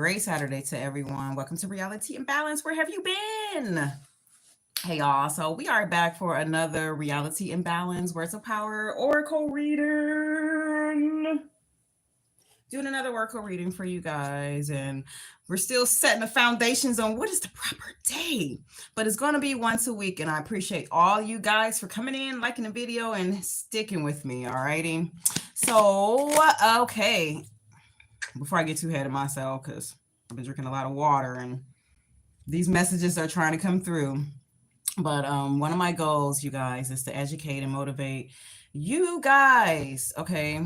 great Saturday to everyone. Welcome to Reality and Balance. Where have you been? Hey, y'all. So, we are back for another Reality and Balance Words of Power Oracle reading. Doing another Oracle reading for you guys. And we're still setting the foundations on what is the proper day. But it's going to be once a week. And I appreciate all you guys for coming in, liking the video, and sticking with me. All righty. So, okay. Before I get too ahead of myself, because I've been drinking a lot of water and these messages are trying to come through. But one of my goals, you guys, is to educate and motivate you guys, okay,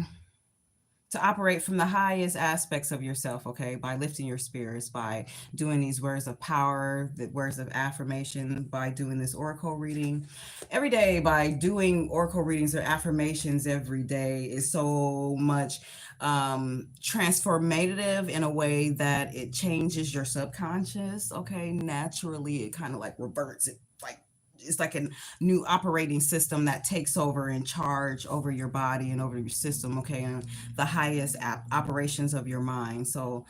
to operate from the highest aspects of yourself, okay, by lifting your spirits, by doing these words of power, the words of affirmation, by doing this oracle reading every day, by doing oracle readings or affirmations every day is so much transformative in a way that it changes your subconscious, okay. Naturally, it kind of like reverts it, like it's like a new operating system that takes over in charge over your body and over your system, okay, and the highest operations of your mind. So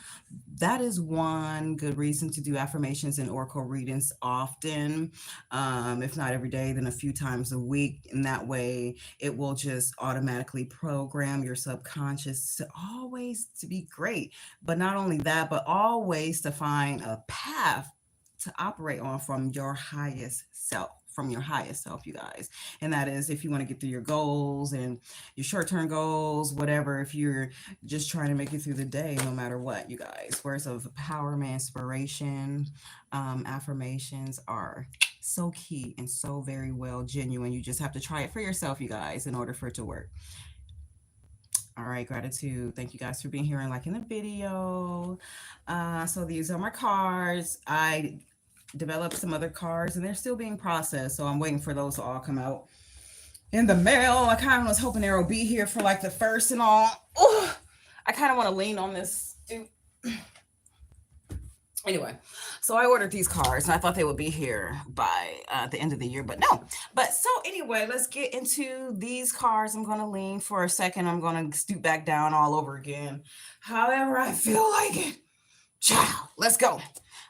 that is one good reason to do affirmations and oracle readings often, if not every day, then a few times a week. In that way, it will just automatically program your subconscious to always to be great. But not only that, but always to find a path to operate on from your highest self, you guys. And that is if you want to get through your goals and your short-term goals, whatever, if you're just trying to make it through the day, no matter what, you guys. Words of empowerment, inspiration, affirmations are so key and so very well genuine. You just have to try it for yourself, you guys, in order for it to work. All right, gratitude. Thank you guys for being here and liking the video. So these are my cards. I developed some other cards and they're still being processed. So I'm waiting for those to all come out in the mail. I kind of was hoping they will be here for like the first and all. Ooh, I kind of want to lean on this. Anyway, so I ordered these cards and I thought they would be here by the end of the year, but no. But so anyway, let's get into these cards. I'm going to lean for a second. I'm going to stoop back down all over again. However I feel like it. Ciao. Let's go.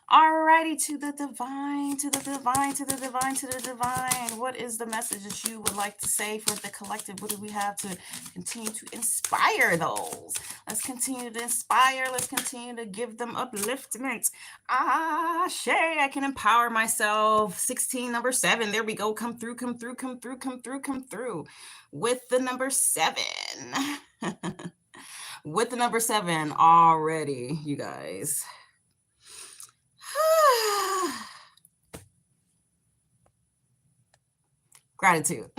Alrighty, to the divine, to the divine, to the divine, to the divine. What is the message that you would like to say for the collective? What do we have to continue to inspire those? Let's continue to inspire. Let's continue to give them upliftment. Shay, I can empower myself. 16, number 7. There we go. Come through, come through, come through, come through, come through. With the number 7. With the number 7 already, you guys. Gratitude.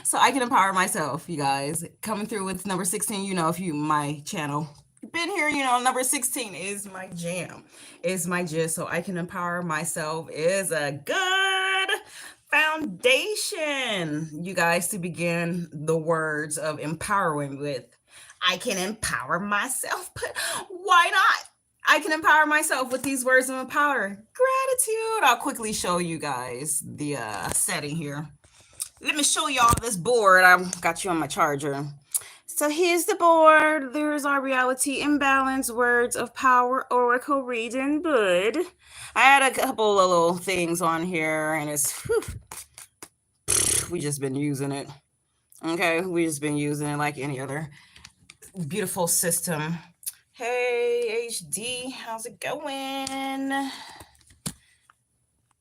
So I can empower myself, you guys. Coming through with number 16, you know, if you my channel been here, you know, number 16 is my jam, is my gist. So I can empower myself is a good foundation, you guys, to begin the words of empowering with. I can empower myself, but why not? I can empower myself with these words of power. Gratitude. I'll quickly show you guys the setting here. Let me show y'all this board. I've got you on my charger. So here's the board. There's our reality imbalance words of power oracle reading bud. I had a couple of little things on here and it's we just been using it. Okay, we just been using it like any other beautiful system. Hey, HD, how's it going?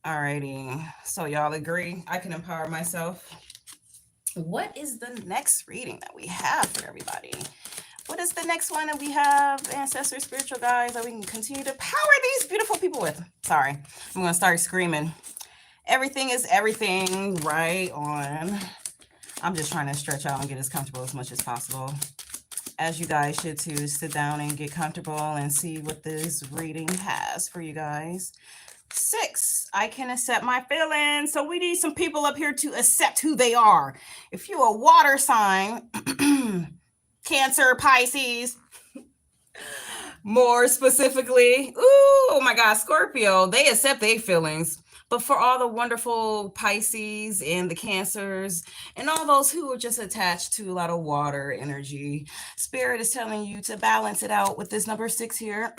Alrighty, so y'all agree I can empower myself. What is the next reading that we have for everybody? What is the next one that we have, ancestors, spiritual guides, that we can continue to power these beautiful people with? Sorry, I'm gonna start screaming. Everything is everything, right on. I'm just trying to stretch out and get as comfortable as much as possible. As you guys should too, sit down and get comfortable and see what this reading has for you guys. 6, I can accept my feelings. So we need some people up here to accept who they are. If you're a water sign, Cancer, Pisces, More specifically, ooh, oh my God, Scorpio, they accept their feelings. But for all the wonderful Pisces and the Cancers and all those who are just attached to a lot of water energy, Spirit is telling you to balance it out with this number six here.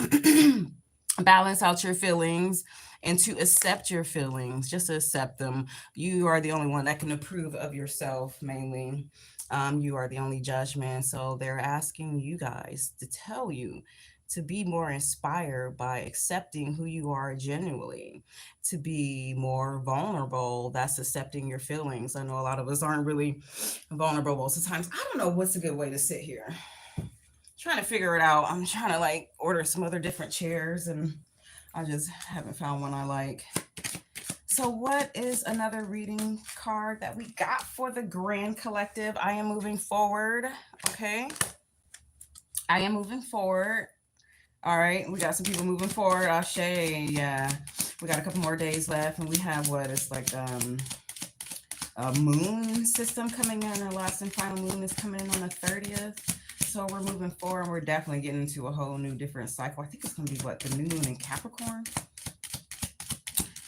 Balance out your feelings and to accept your feelings, just to accept them. You are the only one that can approve of yourself, mainly. You are the only judgment. So they're asking you guys to tell you to be more inspired by accepting who you are genuinely, to be more vulnerable. That's accepting your feelings. I know a lot of us aren't really vulnerable most of the times. I don't know what's a good way to sit here. Trying to figure it out. I'm trying to like order some other different chairs and I just haven't found one I like. So, what is another reading card that we got for the Grand Collective? I am moving forward. Okay. I am moving forward. All right. We got some people moving forward. Ashe. Yeah. We got a couple more days left. And we have what is like a moon system coming in. Our last and final moon is coming in on the 30th. So we're moving forward. We're definitely getting into a whole new different cycle. I think it's going to be what, the new moon in Capricorn.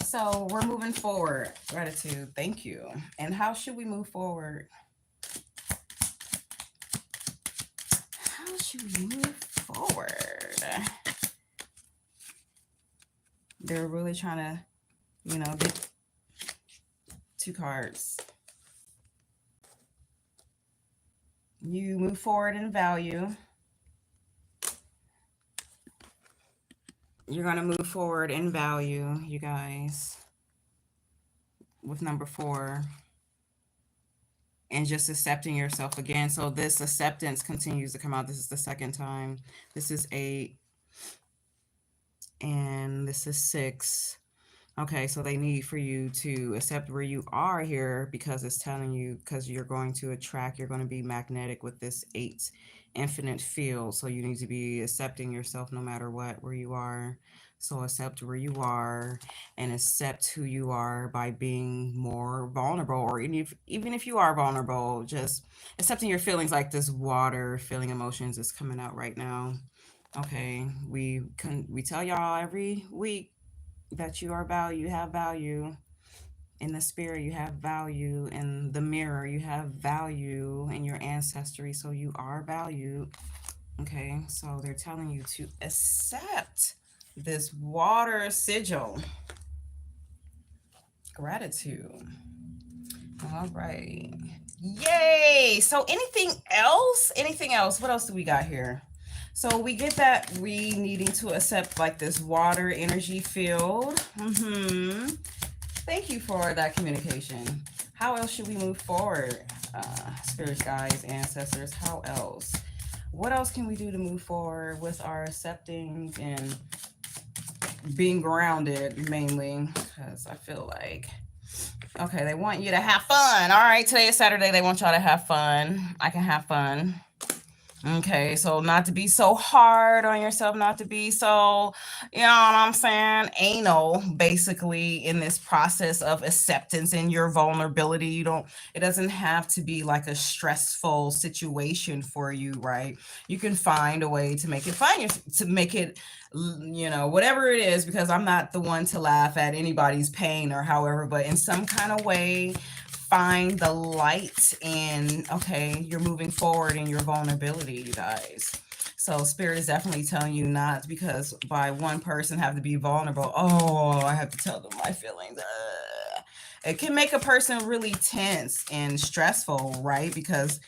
So we're moving forward. Gratitude. Thank you. And how should we move forward? How should we move forward? They're really trying to, get two cards. You move forward in value. You're going to move forward in value, you guys, with number 4. And just accepting yourself again. So this acceptance continues to come out. This is the second time. This is 8. And this is 6. Okay, so they need for you to accept where you are here because it's telling you, because you're going to attract, you're going to be magnetic with this 8 infinite field. So you need to be accepting yourself no matter what, where you are. So accept where you are and accept who you are by being more vulnerable, or even if you are vulnerable, just accepting your feelings, like this water feeling emotions is coming out right now. Okay, we tell y'all every week that you are value, you have value in the spirit, you have value in the mirror, you have value in your ancestry, so you are valued. Okay, so they're telling you to accept this water sigil. Gratitude. All right. Yay! So anything else? Anything else? What else do we got here? So we get that we needing to accept like this water energy field. Thank you for that communication. How else should we move forward? Spirit guides, ancestors, how else? What else can we do to move forward with our accepting and being grounded, mainly? Because I feel like, okay, they want you to have fun. All right, today is Saturday. They want y'all to have fun. I can have fun. Okay, so not to be so hard on yourself, not to be so, you know what I'm saying, anal, basically, in this process of acceptance and your vulnerability. It doesn't have to be like a stressful situation for you, right? You can find a way to make it fun, to make it, whatever it is, because I'm not the one to laugh at anybody's pain or however, but in some kind of way, find the light and okay, you're moving forward in your vulnerability, you guys. So spirit is definitely telling you not because by one person have to be vulnerable. Oh, I have to tell them my feelings. It can make a person really tense and stressful, right? Because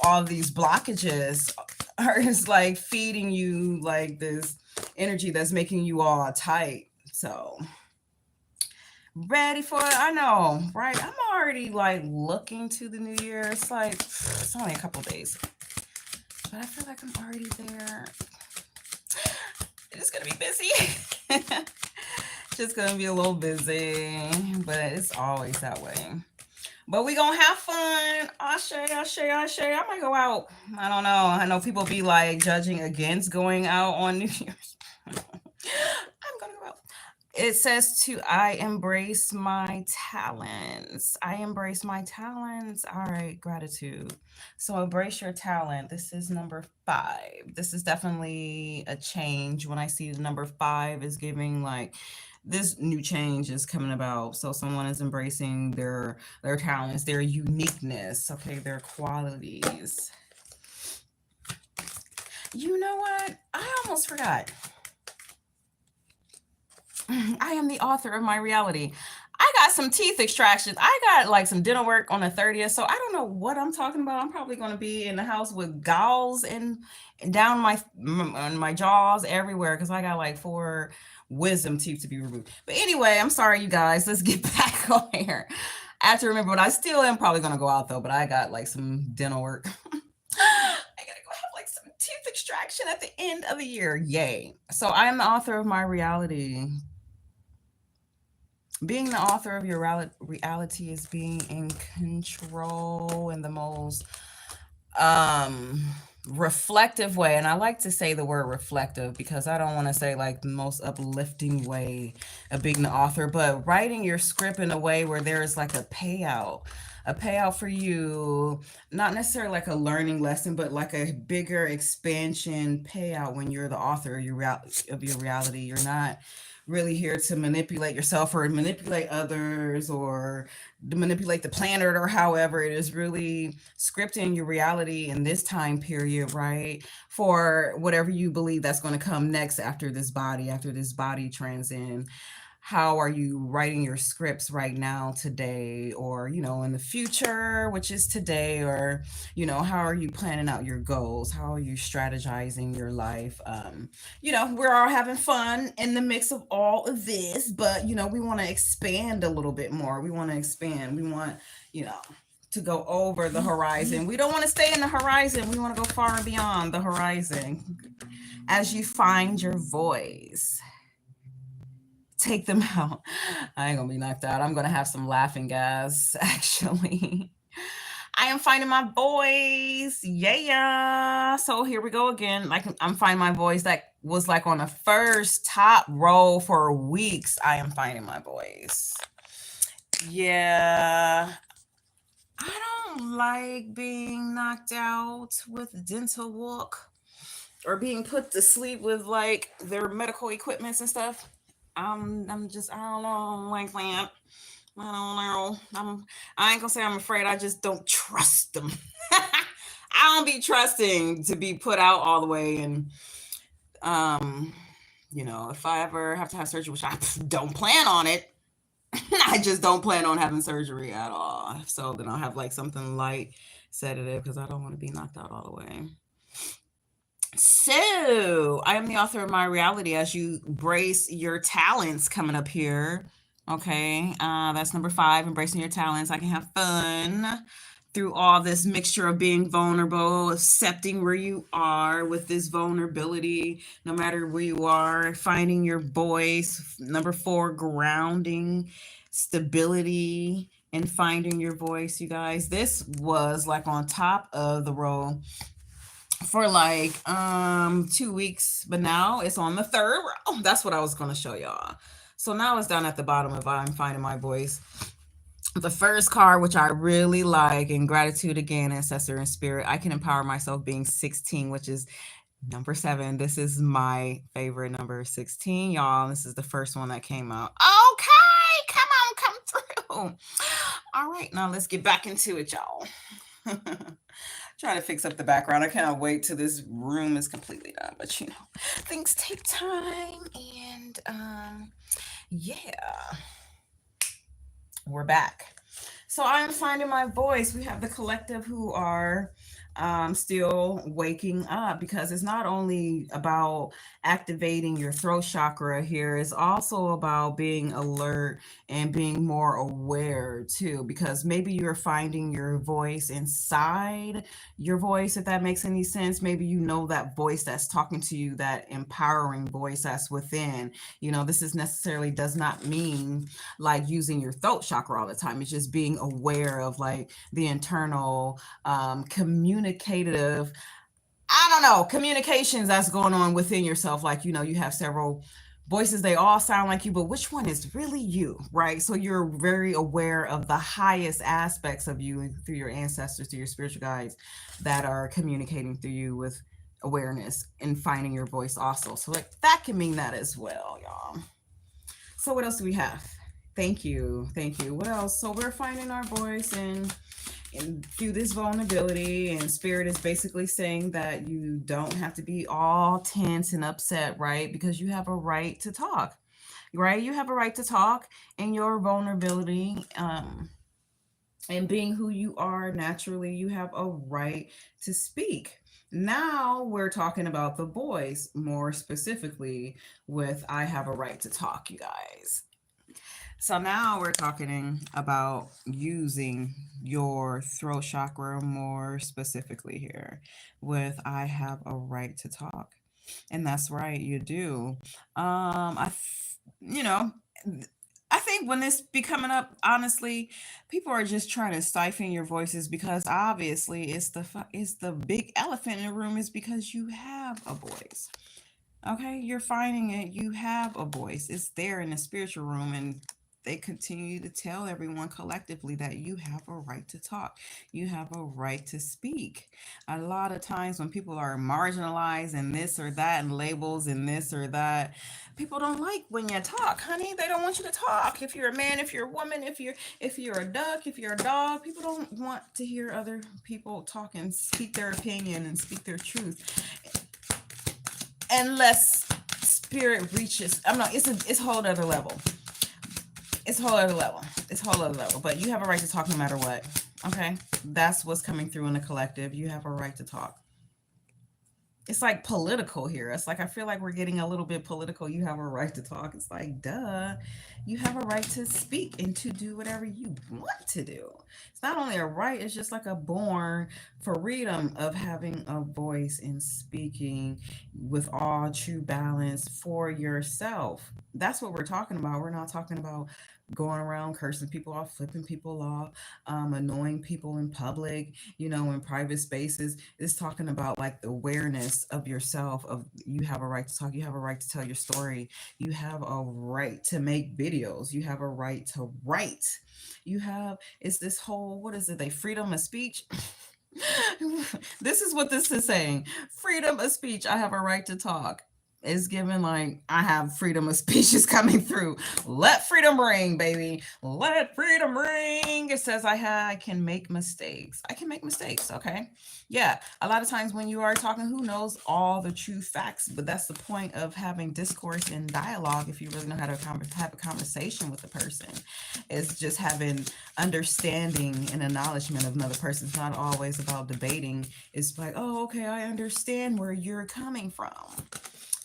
all these blockages are just like feeding you like this energy that's making you all tight. So ready for it? I know, right? I'm already like looking to the new year. It's like it's only a couple days, but I feel like I'm already there. It's gonna be busy. Just gonna be a little busy, but it's always that way. But we gonna have fun. Ashe. I might go out. I don't know. I know people be like judging against going out on New Year's. I'm gonna go out. It says to I embrace my talents. I embrace my talents. All right, gratitude. So embrace your talent. This is number 5. This is definitely a change. When I see the number 5 is giving like this new change is coming about. So someone is embracing their talents, their uniqueness, okay, their qualities. You know what? I almost forgot. I am the author of my reality. I got some teeth extractions. I got like some dental work on the 30th. So I don't know what I'm talking about. I'm probably going to be in the house with gauze and down on my jaws everywhere because I got like 4 wisdom teeth to be removed. But anyway, I'm sorry, you guys. Let's get back on here. I have to remember, but I still am probably going to go out though. But I got like some dental work. I gotta go have like some teeth extraction at the end of the year. Yay. So I am the author of my reality. Being the author of your reality is being in control in the most um reflective way. And I like to say the word reflective because I don't want to say like the most uplifting way of being the author, but writing your script in a way where there is like a payout for you, not necessarily like a learning lesson, but like a bigger expansion payout when you're the author of your reality. You're not really here to manipulate yourself or manipulate others or to manipulate the planet or however. It is really scripting your reality in this time period, right? For whatever you believe that's going to come next after this body transcend. How are you writing your scripts right now, today, or in the future, which is today, or how are you planning out your goals? How are you strategizing your life? We're all having fun in the mix of all of this, but we want to expand a little bit more. We want to expand. We want you know to go over the horizon. We don't want to stay in the horizon. We want to go far and beyond the horizon. As you find your voice, take them out. I ain't gonna be knocked out. I'm gonna have some laughing gas, actually. I am finding my voice. Yeah. So here we go again. Like I'm finding my voice. That was like on the first top row for weeks. I am finding my voice. Yeah. I don't like being knocked out with dental work or being put to sleep with like their medical equipments and stuff. I'm just I don't know like that. I don't know. I ain't gonna say I'm afraid. I just don't trust them. I don't be trusting to be put out all the way. And um, if I ever have to have surgery, which I don't plan on it, I just don't plan on having surgery at all. So then I'll have like something light sedative because I don't want to be knocked out all the way. So, I am the author of my reality as you brace your talents coming up here. Okay, that's number 5, embracing your talents. I can have fun through all this mixture of being vulnerable, accepting where you are with this vulnerability, no matter where you are, finding your voice. Number 4, grounding, stability, and finding your voice, you guys. This was like on top of the row for like 2 weeks, but now it's on the third row. That's what I was going to show y'all. So now it's down at the bottom of I'm finding my voice. The first card, which I really like, and gratitude again, ancestor and spirit. I can empower myself, being 16, which is number 7. This is my favorite number, 16, y'all. This is the first one that came out. Okay, come on, come through. All right, now let's get back into it, y'all. Trying to fix up the background. I cannot wait till this room is completely done. But things take time, and yeah, we're back. So I'm finding my voice. We have the collective who are still waking up, because it's not only about activating your throat chakra here, it's also about being alert and being more aware too, because maybe you're finding your voice inside your voice, if that makes any sense. Maybe that voice that's talking to you, that empowering voice that's within. This is necessarily does not mean like using your throat chakra all the time. It's just being aware of like the internal communicative, I don't know, communications that's going on within yourself. Like, you have several voices, they all sound like you, but which one is really you, right? So you're very aware of the highest aspects of you and through your ancestors, through your spiritual guides that are communicating through you with awareness and finding your voice also. So like that can mean that as well, y'all. So what else do we have? Thank you. Thank you. What else? So we're finding our voice and through this vulnerability, and spirit is basically saying that you don't have to be all tense and upset, right? Because you have a right to talk, right? You have a right to talk in your vulnerability, and being who you are naturally, you have a right to speak. Now we're talking about the voice more specifically with I have a right to talk, you guys. So now we're talking about using your throat chakra more specifically here with I have a right to talk. And that's right, you do. You know, I think when this be coming up, honestly, people are just trying to stifle your voices because obviously it's the big elephant in the room is because you have a voice. Okay, you're finding it. You have a voice. It's there in the spiritual room, and they continue to tell everyone collectively that you have a right to talk. You have a right to speak. A lot of times when people are marginalized and this or that and labels and this or that, people don't like when you talk, honey. They don't want you to talk. If you're a man, if you're a woman, if you're a duck, if you're a dog, people don't want to hear other people talk and speak their opinion and speak their truth unless spirit reaches. I'm not. It's a whole other level. It's a whole other level. It's a whole other level. But you have a right to talk no matter what. Okay, that's what's coming through in the collective. You have a right to talk. It's like political here. It's like I feel like we're getting a little bit political. You have a right to talk. It's like duh. You have a right to speak and to do whatever you want to do. It's not only a right, it's just like a born freedom of having a voice and speaking with all true balance for yourself. That's what we're talking about. We're not talking about going around cursing people off, flipping people off, annoying people in public, in private spaces. It's talking about like the awareness of yourself, of you have a right to talk, you have a right to tell your story, you have a right to make videos, you have a right to write. You have, it's this whole, what is it, they freedom of speech. This is what this is saying. Freedom of speech. I have a right to talk. It's given like I have freedom of speech is coming through. Let freedom ring, baby. Let freedom ring. It says I can make mistakes. I can make mistakes. Okay. Yeah. A lot of times when you are talking, who knows all the true facts? But that's the point of having discourse and dialogue. If you really know how to have a conversation with a person, is just having understanding and acknowledgement of another person. It's not always about debating. It's like, oh, okay, I understand where you're coming from.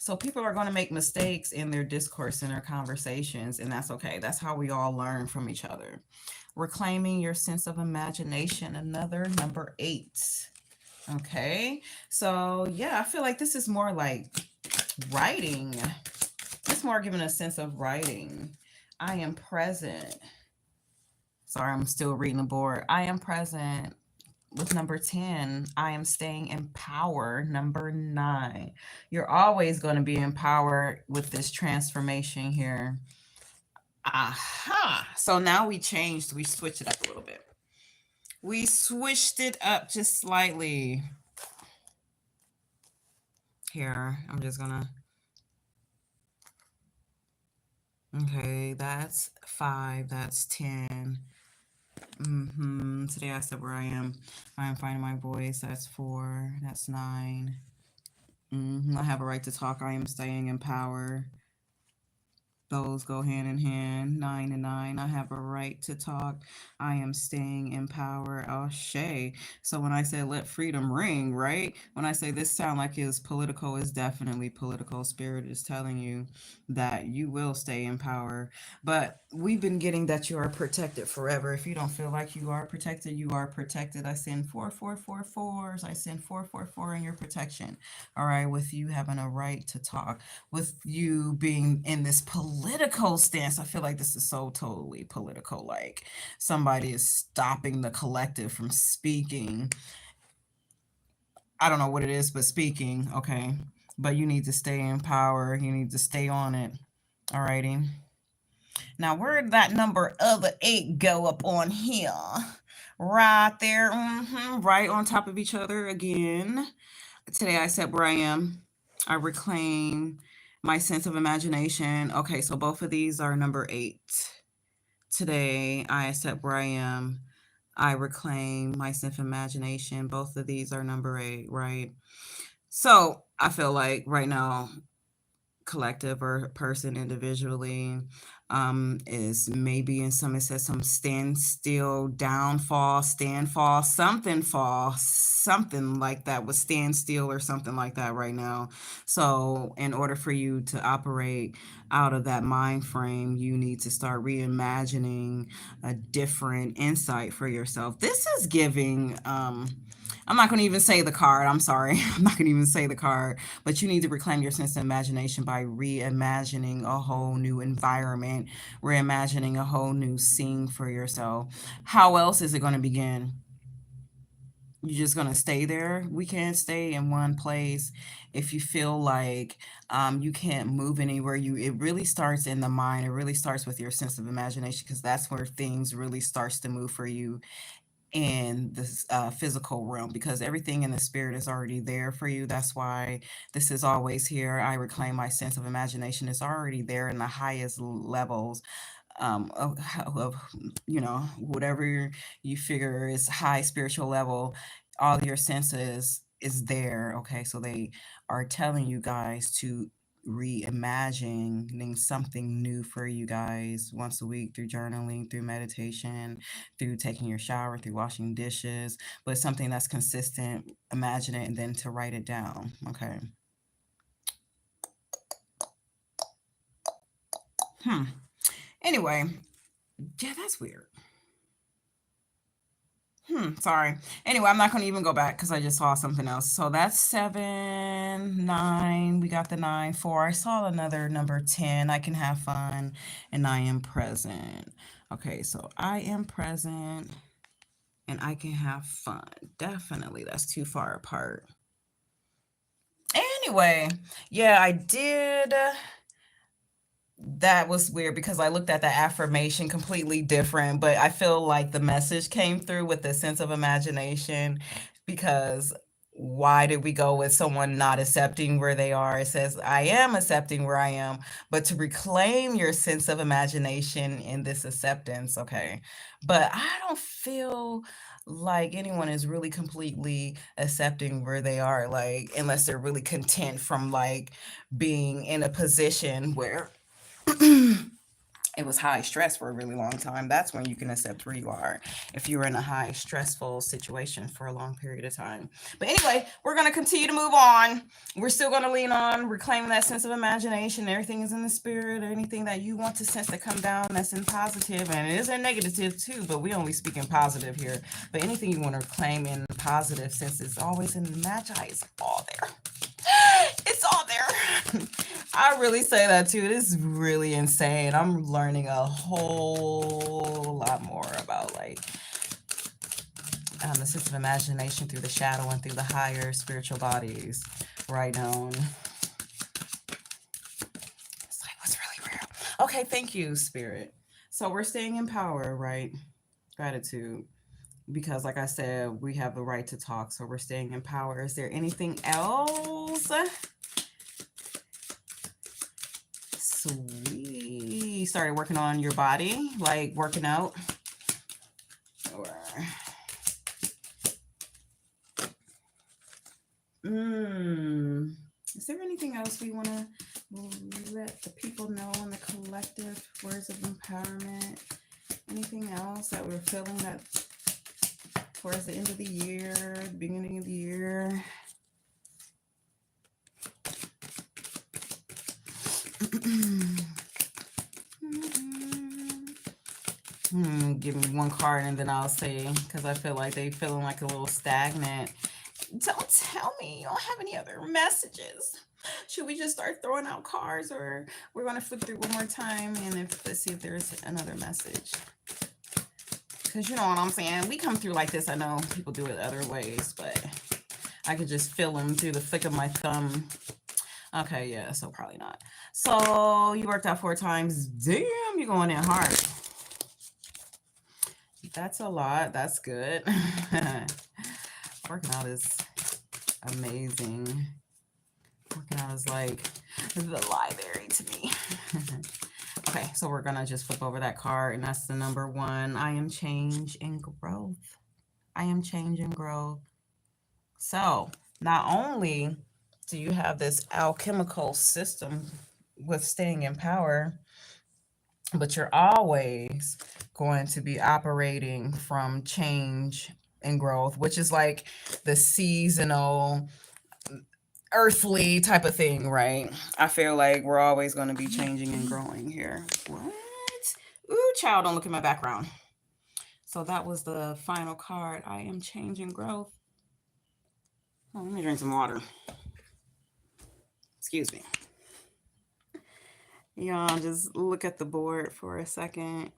So people are going to make mistakes in their discourse and their conversations, and that's okay. That's how we all learn from each other. Reclaiming your sense of imagination, another number 8. Okay. So yeah, I feel like this is more like writing. It's more giving a sense of writing. I am present. Sorry, I'm still reading the board. I am present. With number 10, I am staying in power. Number 9, you're always going to be empowered with this transformation here. Aha. So now we switched it up a little bit. We switched it up just slightly. Here, I'm just going to. Okay, that's 5. That's 10. Today I said where I am. I am finding my voice. That's 4. That's 9. I have a right to talk. I am staying in power. Those go hand in hand. 9 and 9. I have a right to talk. I am staying in power. Oh, Shay. So when I say let freedom ring, right? When I say this sound like it's political, it's definitely political. Spirit is telling you that you will stay in power. But we've been getting that you are protected forever. If you don't feel like you are protected, you are protected. I send 4444s. I send 444 in your protection. All right. With you having a right to talk, with you being in this political stance. I feel like this is so totally political. Like somebody is stopping the collective from speaking. I don't know what it is, but speaking, okay. But you need to stay in power. You need to stay on it. Alrighty. Now, where did that number other 8 go up on here? Right there, right on top of each other again. Today I accept where I am. I reclaim my sense of imagination. Okay, so both of these are number 8. Today I accept where I am. I reclaim my sense of imagination. Both of these are number 8, right? So I feel like right now, collective or person individually, is maybe in some, it says some standstill, downfall, stand fall, something fall, something like that, with standstill or something like that right now. So in order for you to operate out of that mind frame, you need to start reimagining a different insight for yourself. This is giving, I'm not going to even say the card. I'm sorry. I'm not going to even say the card. But you need to reclaim your sense of imagination by reimagining a whole new environment, reimagining a whole new scene for yourself. How else is it going to begin? You're just going to stay there. We can't stay in one place if you feel like, you can't move anywhere. It really starts in the mind. It really starts with your sense of imagination, because that's where things really starts to move for you in this physical realm, because everything in the spirit is already there for you. That's why this is always here. I reclaim my sense of imagination. It's already there in the highest levels, of whatever you figure is high spiritual level. All your senses is there. Okay, so they are telling you guys to reimagining something new for you guys once a week, through journaling, through meditation, through taking your shower, through washing dishes, but something that's consistent. Imagine it and then to write it down. Okay. Anyway, yeah, that's weird. Sorry. Anyway, I'm not going to even go back because I just saw something else. So that's 7, 9. We got the 9, 4. I saw another number 10. I can have fun and I am present. Okay, so I am present and I can have fun. Definitely, that's too far apart. Anyway, yeah, I did. That was weird because I looked at the affirmation completely different, but I feel like the message came through with the sense of imagination, because why did we go with someone not accepting where they are? It says, I am accepting where I am, but to reclaim your sense of imagination in this acceptance, okay? But I don't feel like anyone is really completely accepting where they are, like, unless they're really content from like being in a position where it was high stress for a really long time. That's when you can accept where you are, if you're in a high stressful situation for a long period of time. But anyway, we're going to continue to move on. We're still going to lean on reclaiming that sense of imagination. Everything is in the spirit. Anything that you want to sense to come down, that's in positive, and it is in negative too, but we only speak in positive here. But anything you want to reclaim in positive sense is always in the magi. It's all there. It's all there. I really say that too. It is really insane. I'm learning a whole lot more about like, the sense of imagination through the shadow and through the higher spiritual bodies right now. It's like, what's really real? Okay, thank you, Spirit. So we're staying in power, right? Gratitude. Because, like I said, we have the right to talk, so we're staying in power. Is there anything else? Sweet. Started working on your body, like working out. Or is there anything else we want to let the people know in the collective words of empowerment? Anything else that we're feeling that towards the end of the year, the beginning of the year? Give me one card and then I'll say, because I feel like they feeling like a little stagnant. Don't tell me you don't have any other messages. Should we just start throwing out cards, or we're going to flip through one more time and let's see if there's another message? Because you know what I'm saying. We come through like this. I know people do it other ways, but I could just feel them through the flick of my thumb. Okay, yeah, so probably not. So you worked out 4 times. Damn, you're going in hard. That's a lot. That's good. Working out is amazing. Working out is like the library to me. Okay, so we're gonna just flip over that card, and that's the number one. I am change and growth. I am change and growth. So not only do you have this alchemical system with staying in power, but you're always going to be operating from change and growth, which is like the seasonal earthly type of thing, right? I feel like we're always going to be changing and growing here. What? Ooh, child, don't look at my background. So that was the final card. I am changing growth. Oh, let me drink some water. Excuse me. Y'all just look at the board for a second.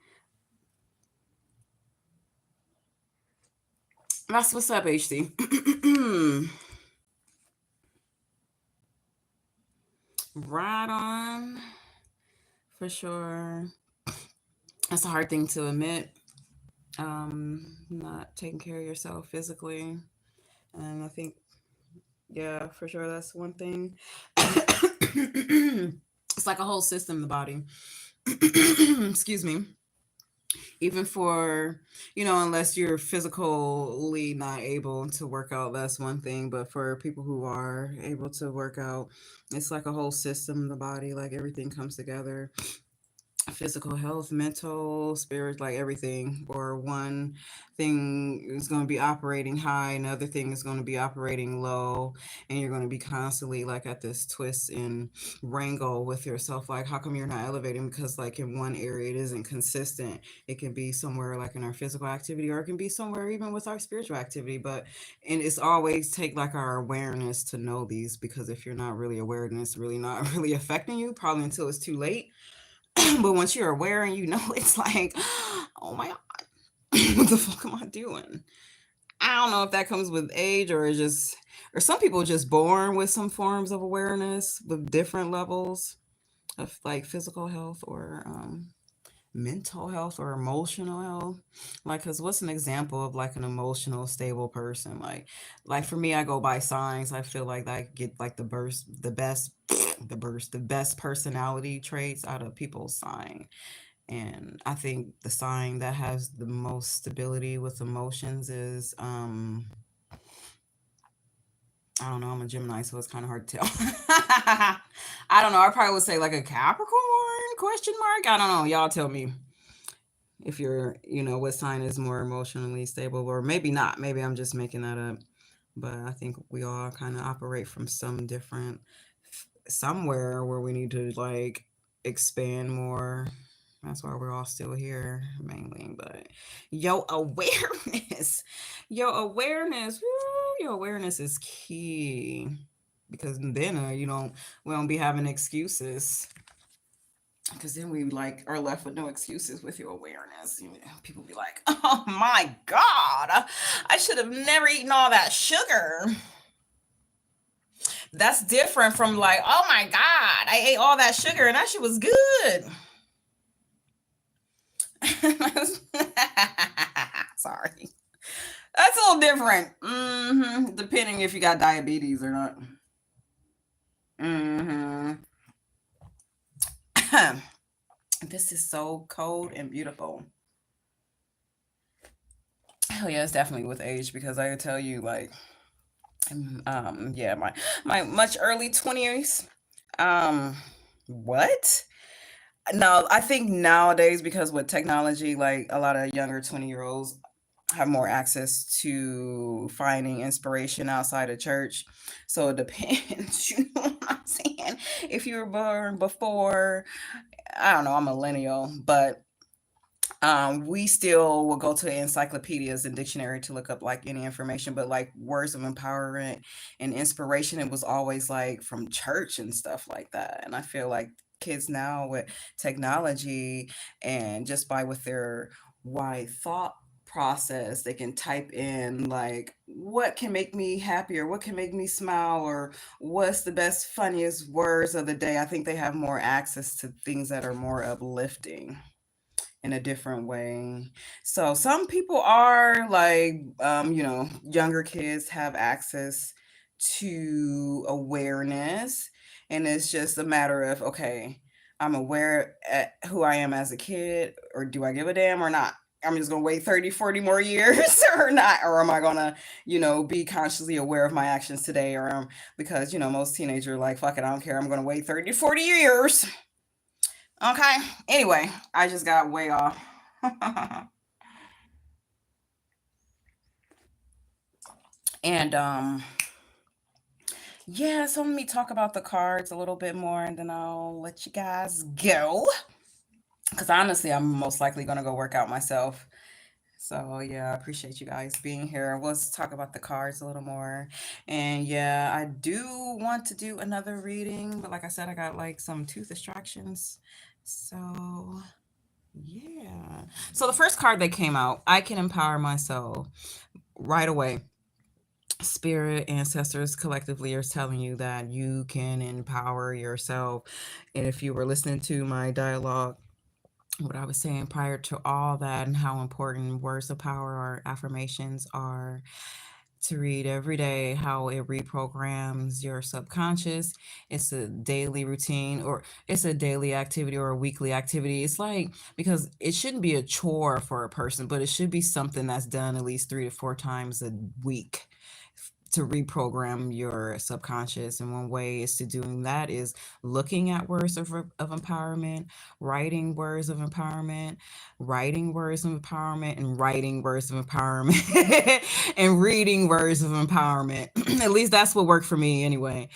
That's what's up, HC. Right on. For sure. That's a hard thing to admit. Not taking care of yourself physically. And I think, yeah, for sure, that's one thing. It's like a whole system, the body. Excuse me. Even for, unless you're physically not able to work out, that's one thing. But for people who are able to work out, it's like a whole system, the body, like everything comes together. Physical health, mental, spirit, like everything. Or one thing is going to be operating high, another thing is going to be operating low, and you're going to be constantly like at this twist and wrangle with yourself. Like, how come you're not elevating? Because like in one area it isn't consistent. It can be somewhere like in our physical activity, or it can be somewhere even with our spiritual activity. But and it's always take like our awareness to know these, because if you're not really aware, then it's really not really affecting you, probably until it's too late. But once you're aware and it's like, oh my God, what the fuck am I doing? I don't know if that comes with age, or it's just, or some people are just born with some forms of awareness with different levels of like physical health, or mental health, or emotional health. Like, cause what's an example of like an emotional stable person? Like for me, I go by signs. I feel like I get like the best, the best personality traits out of people's sign. And I think the sign that has the most stability with emotions is I don't know, I'm a Gemini, so it's kind of hard to tell. I don't know. I probably would say like a Capricorn question mark. I don't know. Y'all tell me if you're, what sign is more emotionally stable, or maybe not. Maybe I'm just making that up. But I think we all kind of operate from some different, somewhere where we need to like expand more. That's why we're all still here mainly. But your awareness, your awareness is key, because then we don't be having excuses. Because then we like are left with no excuses with your awareness. People be like, "Oh my God, I should have never eaten all that sugar." That's different from like, "Oh my God, I ate all that sugar and that shit was good." Sorry, that's a little different. Depending if you got diabetes or not. hmm This is so cold and beautiful. Hell yeah, it's definitely with age, because I can tell you, like, yeah, my much early 20s. Um, what? No, I think nowadays, because with technology, like a lot of younger 20-year-olds have more access to finding inspiration outside of church. So it depends, you know what I'm saying? If you were born before, I don't know, I'm a millennial, but we still will go to encyclopedias and dictionary to look up like any information, but like words of empowerment and inspiration, it was always like from church and stuff like that. And I feel like kids now with technology, and just by with their wide thought process. They can type in like what can make me happy or what can make me smile or what's the best funniest words of the day. I think they have more access to things that are more uplifting in a different way. So some people are like, younger kids have access to awareness, and it's just a matter of, okay, I'm aware at who I am as a kid, or do I give a damn or not? I'm just gonna wait 30, 40 more years or not, or am I gonna, be consciously aware of my actions today, or because most teenagers are like, fuck it, I don't care, I'm gonna wait 30, 40 years. Okay. Anyway, I just got way off. And yeah, so let me talk about the cards a little bit more and then I'll let you guys go. Cause honestly, I'm most likely gonna go work out myself. So yeah, I appreciate you guys being here. Let's talk about the cards a little more. And yeah, I do want to do another reading, but like I said, I got like some tooth distractions. So yeah. So the first card that came out, I can empower myself right away. Spirit ancestors collectively are telling you that you can empower yourself. And if you were listening to my dialogue, what I was saying prior to all that, and how important words of power or affirmations are, to read every day, how it reprograms your subconscious. It's a daily routine, or it's a daily activity or a weekly activity. It's like, because it shouldn't be a chore for a person, but it should be something that's done at least 3 to 4 times a week to reprogram your subconscious. And one way is to doing that is looking at words of empowerment, writing words of empowerment, writing words of empowerment, and writing words of empowerment, and reading words of empowerment. At least that's what worked for me anyway.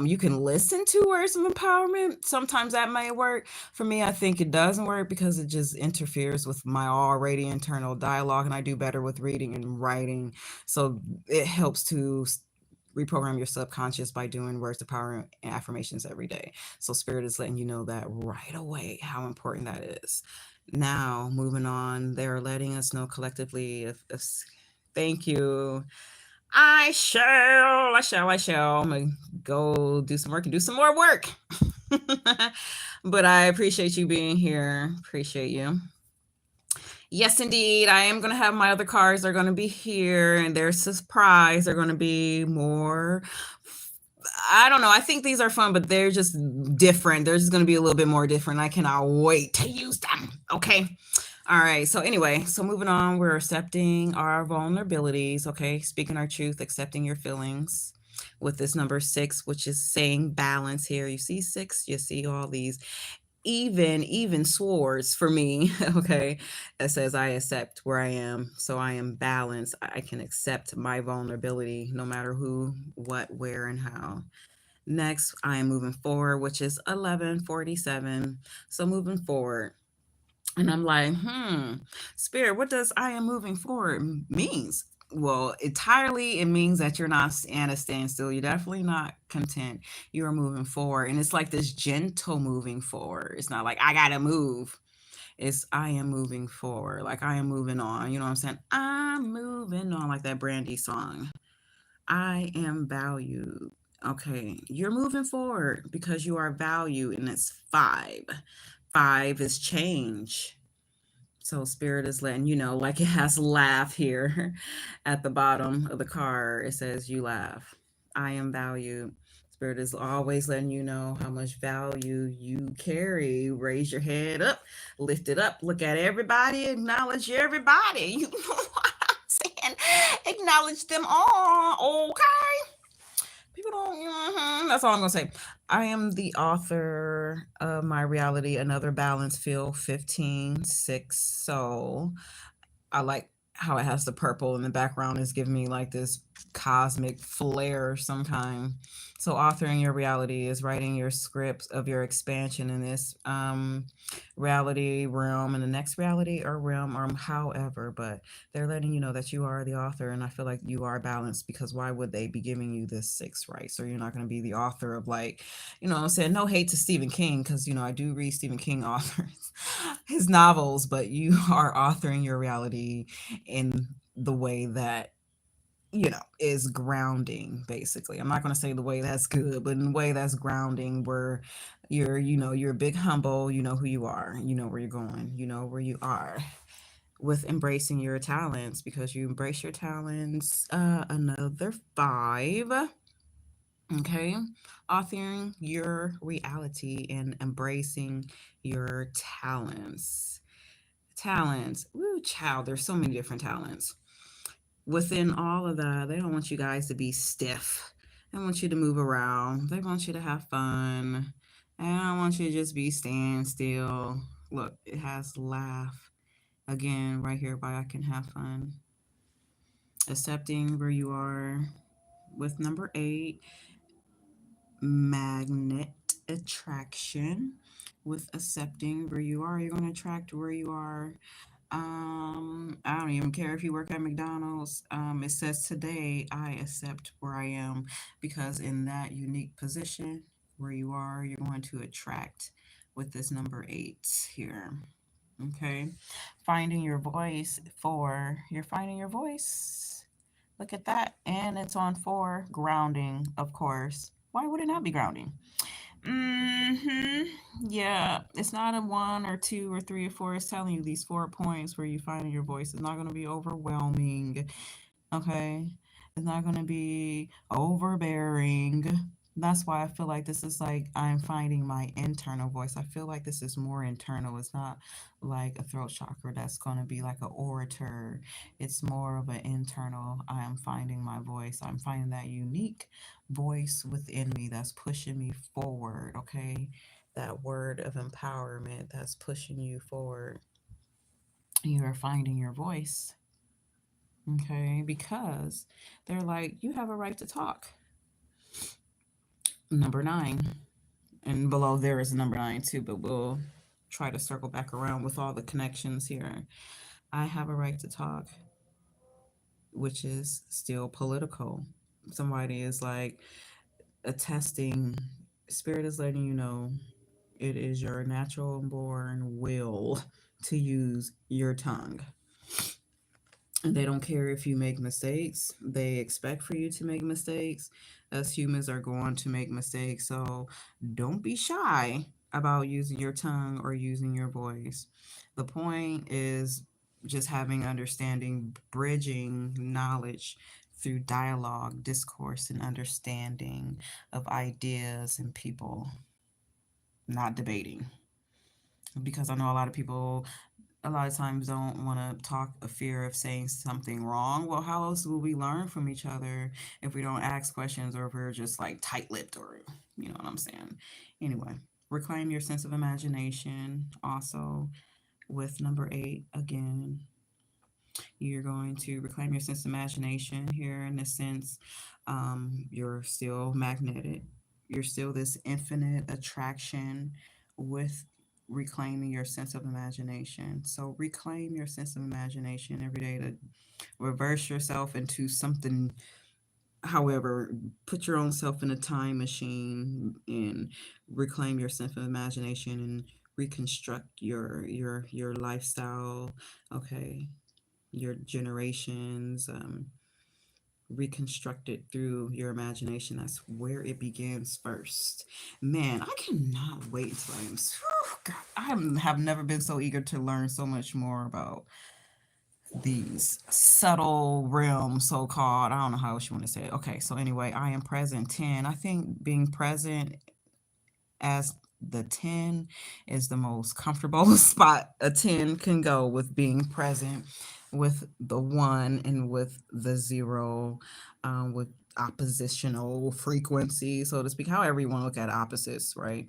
You can listen to words of empowerment. Sometimes that may work. For me, I think it doesn't work because it just interferes with my already internal dialogue, and I do better with reading and writing. So it helps to reprogram your subconscious by doing words of power and affirmations every day. So spirit is letting you know that right away, how important that is. Now, moving on, they're letting us know collectively if thank you. I shall. I'm gonna go do some work and do some more work. But I appreciate you being here. Appreciate you. Yes, indeed. I am going to have my other cards. They're going to be here, and they're surprise. They're going to be more. I don't know. I think these are fun, but they're just different. They're just going to be a little bit more different. I cannot wait to use them. Okay. All right. So, anyway, so moving on, we're accepting our vulnerabilities. Okay. Speaking our truth, accepting your feelings with this number 6, which is saying balance here. You see 6, you see all these even swords for me. Okay, it says I accept where I am, so I am balanced. I can accept my vulnerability no matter who, what, where, and how. Next, I am moving forward, which is 1147. So moving forward, and I'm like, spirit, what does I am moving forward means? Well, entirely, it means that you're not at a standstill. You're definitely not content. You are moving forward. And it's like this gentle moving forward. It's not like I gotta move. It's I am moving forward. Like I am moving on. You know what I'm saying? I'm moving on, like that Brandy song. I am valued. Okay, you're moving forward because you are valued, and it's 5. 5 is change. So spirit is letting you know, like it has laugh here at the bottom of the card. It says you laugh. I am valued. Spirit is always letting you know how much value you carry. Raise your head up, lift it up, look at everybody, acknowledge everybody. You know what I'm saying? Acknowledge them all. Okay. People don't. That's all I'm gonna say. I am the author of my reality, Another Balance Field 15:6. So I like how it has the purple in the background is giving me like this cosmic flare of some kind. So authoring your reality is writing your scripts of your expansion in this reality realm and the next reality or realm or however, but they're letting you know that you are the author, and I feel like you are balanced, because why would they be giving you this 6, right? So you're not going to be the author of like, I'm saying, no hate to Stephen King, because I do read Stephen King authors. his novels, but you are authoring your reality in the way that, is grounding, basically. I'm not going to say the way that's good, but in the way that's grounding, where you're a big humble, you know who you are, you know where you're going, you know where you are, with embracing your talents, because you embrace your talents. Another five. Okay. Authoring your reality and embracing your talents. Talents. Woo, child, there's so many different talents. Within all of that, they don't want you guys to be stiff. They want you to move around. They want you to have fun. And I don't want you to just be stand still. Look, it has laugh. Again, right here, why I can have fun. Accepting where you are. With number 8, magnet attraction. With accepting where you are, you're going to attract where you are. I don't even care if you work at McDonald's. It says today I accept where I am, because in that unique position where you are, you're going to attract with this number 8 here. Okay. Finding your voice. 4. You're finding your voice. Look at that. And it's on 4. Grounding, of course. Why would it not be grounding? Hmm. Yeah, it's not a 1 or 2 or 3 or 4. It's telling you these 4 points where you find your voice. It's not going to be overwhelming. Okay. It's not going to be overbearing. That's why I feel like this is like I'm finding my internal voice. I feel like this is more internal. It's not like a throat chakra that's going to be like an orator. It's more of an internal. I am finding my voice. I'm finding that unique voice within me that's pushing me forward. Okay. That word of empowerment that's pushing you forward. You are finding your voice. Okay, because they're like, you have a right to talk. Number 9, and below there is number 9 too, but we'll try to circle back around with all the connections here. I have a right to talk, which is still political. Somebody is like attesting, spirit is letting you know it is your natural born will to use your tongue. And they don't care if you make mistakes. They expect for you to make mistakes. Us humans are going to make mistakes. So don't be shy about using your tongue or using your voice. The point is just having understanding, bridging knowledge through dialogue, discourse, and understanding of ideas and people, not debating. Because I know a lot of people a lot of times don't want to talk a fear of saying something wrong. Well, how else will we learn from each other if we don't ask questions, or if we're just like tight-lipped, or you know what I'm saying? Anyway, reclaim your sense of imagination. Also, with number 8, again, you're going to reclaim your sense of imagination here, in the sense, you're still magnetic. You're still this infinite attraction with reclaiming your sense of imagination. So reclaim your sense of imagination every day to reverse yourself into something. However, put your own self in a time machine and reclaim your sense of imagination and reconstruct your lifestyle. Okay, your generations, reconstructed through your imagination. That's where it begins first. Man, I cannot wait until I am. God, have never been so eager to learn so much more about these subtle realms, so called. I don't know how else you want to say it. Okay, so anyway, I am present. 10. I think being present as the 10 is the most comfortable spot a 10 can go, with being present with the 1 and with the 0, with oppositional frequency, so to speak, however you want to look at opposites, right?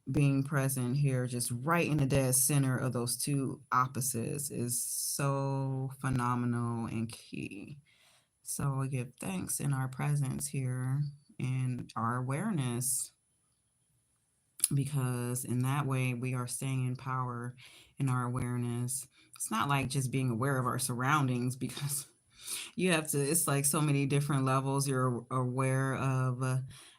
Being present here, just right in the dead center of those two opposites, is so phenomenal and key. So we give thanks in our presence here and our awareness, because in that way we are staying in power in our awareness. It's not like just being aware of our surroundings, because you have to, it's like so many different levels you're aware of,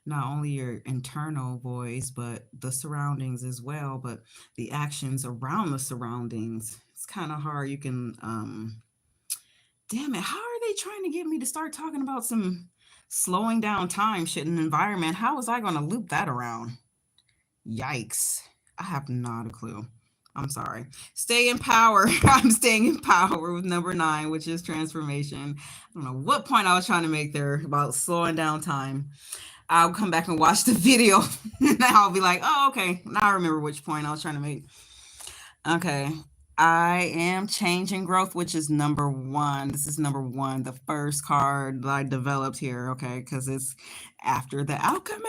not only your internal voice, but the surroundings as well, but the actions around the surroundings. It's kind of hard. You can, damn it, how are they trying to get me to start talking about some slowing down time shit in the environment? How was I going to loop that around? Yikes. I have not a clue. I'm sorry. Stay in power. I'm staying in power with number 9, which is transformation. I don't know what point I was trying to make there about slowing down time. I'll come back and watch the video and I'll be like, oh, okay. Now I remember which point I was trying to make. Okay. I am changing growth, which is number 1. This is number 1, the first card that I developed here. Okay. Because it's after the alchemy.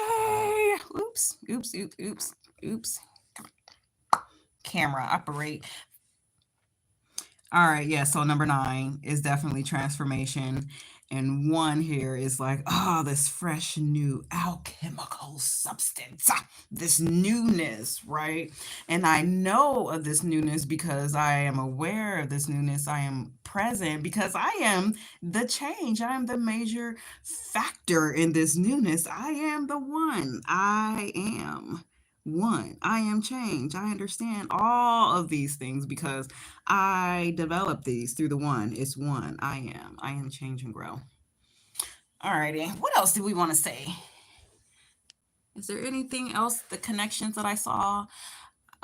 Oops, oops, oops, oops, oops. Camera operate. All right, yeah. So number 9 is definitely transformation. And 1 here is like, oh, this fresh new alchemical substance, this newness, right? And I know of this newness because I am aware of this newness. I am present because I am the change. I am the major factor in this newness. I am the one. I am one. I am change. I understand all of these things because I developed these through the one. It's one. I am. I am change and grow. Alrighty. What else do we want to say? Is there anything else? The connections that I saw,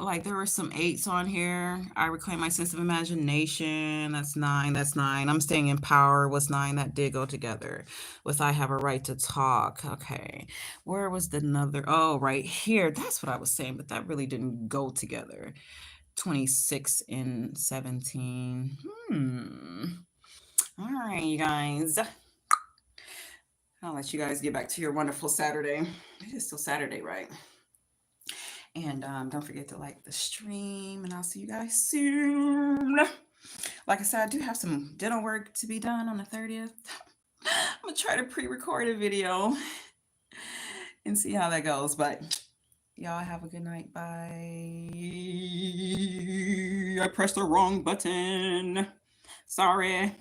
like there were some 8s on here. I reclaim my sense of imagination. That's 9. That's 9. I'm staying in power. Was 9? That did go together. With I have a right to talk. Okay. Where was the another? Oh, right here. That's what I was saying, but that really didn't go together. 26 and 17. All right, you guys. I'll let you guys get back to your wonderful Saturday. It is still Saturday, right? And don't forget to like the stream, and I'll see you guys soon. Like I said, I do have some dental work to be done on the 30th. I'm going to try to pre-record a video and see how that goes. But y'all have a good night. Bye. I pressed the wrong button. Sorry.